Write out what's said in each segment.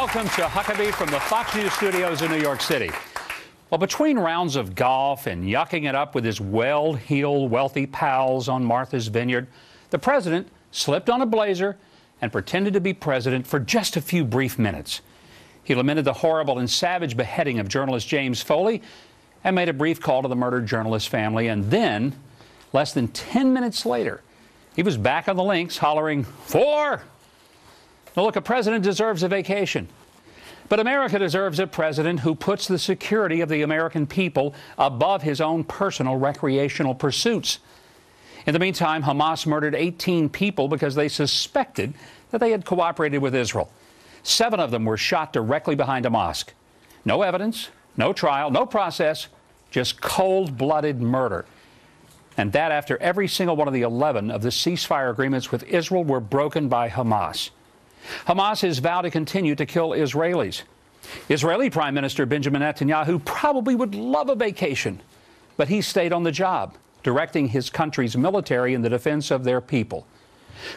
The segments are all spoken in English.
Welcome to Huckabee from the Fox News studios in New York City. Well, between rounds of golf and yucking it up with his well-heeled, wealthy pals on Martha's Vineyard, the president slipped on a blazer and pretended to be president for just a few brief minutes. He lamented the horrible and savage beheading of journalist James Foley and made a brief call to the murdered journalist's family. And then, less than 10 minutes later, he was back on the links hollering, "Four!" Now, look, a president deserves a vacation. But America deserves a president who puts the security of the American people above his own personal recreational pursuits. In the meantime, Hamas murdered 18 people because they suspected that they had cooperated with Israel. 7 of them were shot directly behind a mosque. No evidence, no trial, no process, just cold-blooded murder. And that after every single one of the 11 of the ceasefire agreements with Israel were broken by Hamas. Hamas has vowed to continue to kill Israelis. Israeli Prime Minister Benjamin Netanyahu probably would love a vacation, but he stayed on the job, directing his country's military in the defense of their people.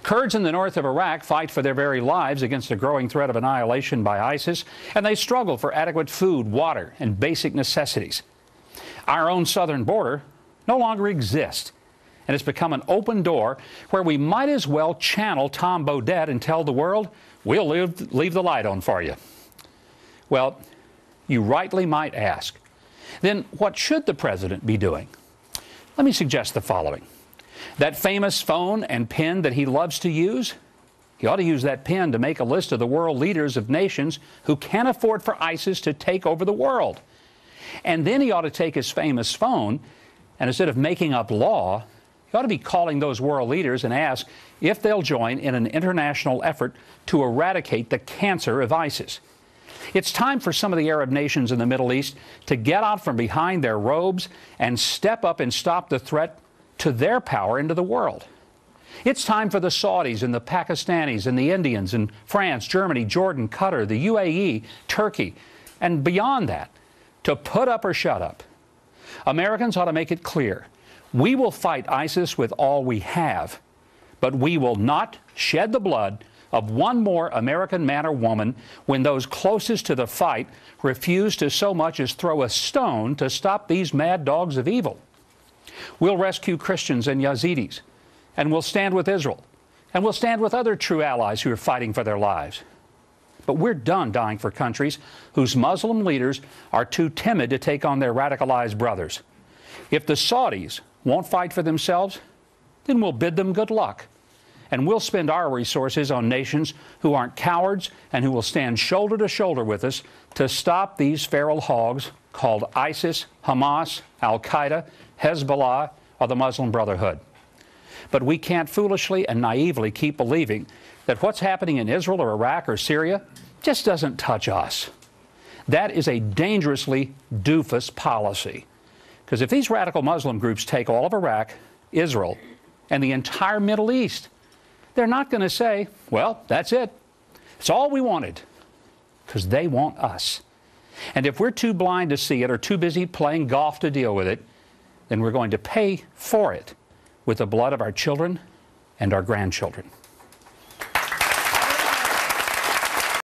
Kurds in the north of Iraq fight for their very lives against a growing threat of annihilation by ISIS, and they struggle for adequate food, water, and basic necessities. Our own southern border no longer exists, and it's become an open door where we might as well channel Tom Bodett and tell the world, "We'll leave the light on for you." Well, you rightly might ask, then what should the president be doing? Let me suggest the following. That famous phone and pen that he loves to use, he ought to use that pen to make a list of the world leaders of nations who can't afford for ISIS to take over the world. And then he ought to take his famous phone, and instead of making up law, he ought to be calling those world leaders and ask if they'll join in an international effort to eradicate the cancer of ISIS. It's time for some of the Arab nations in the Middle East to get out from behind their robes and step up and stop the threat to their power into the world. It's time for the Saudis and the Pakistanis and the Indians in France, Germany, Jordan, Qatar, the UAE, Turkey, and beyond that, to put up or shut up. Americans ought to make it clear. We will fight ISIS with all we have, but we will not shed the blood of one more American man or woman when those closest to the fight refuse to so much as throw a stone to stop these mad dogs of evil. We'll rescue Christians and Yazidis, and we'll stand with Israel, and we'll stand with other true allies who are fighting for their lives. But we're done dying for countries whose Muslim leaders are too timid to take on their radicalized brothers. If the Saudis won't fight for themselves, then we'll bid them good luck. And we'll spend our resources on nations who aren't cowards and who will stand shoulder to shoulder with us to stop these feral hogs called ISIS, Hamas, Al-Qaeda, Hezbollah, or the Muslim Brotherhood. But we can't foolishly and naively keep believing that what's happening in Israel or Iraq or Syria just doesn't touch us. That is a dangerously doofus policy. Because if these radical Muslim groups take all of Iraq, Israel, and the entire Middle East, they're not going to say, well, that's it. It's all we wanted. Because they want us. And if we're too blind to see it or too busy playing golf to deal with it, then we're going to pay for it with the blood of our children and our grandchildren.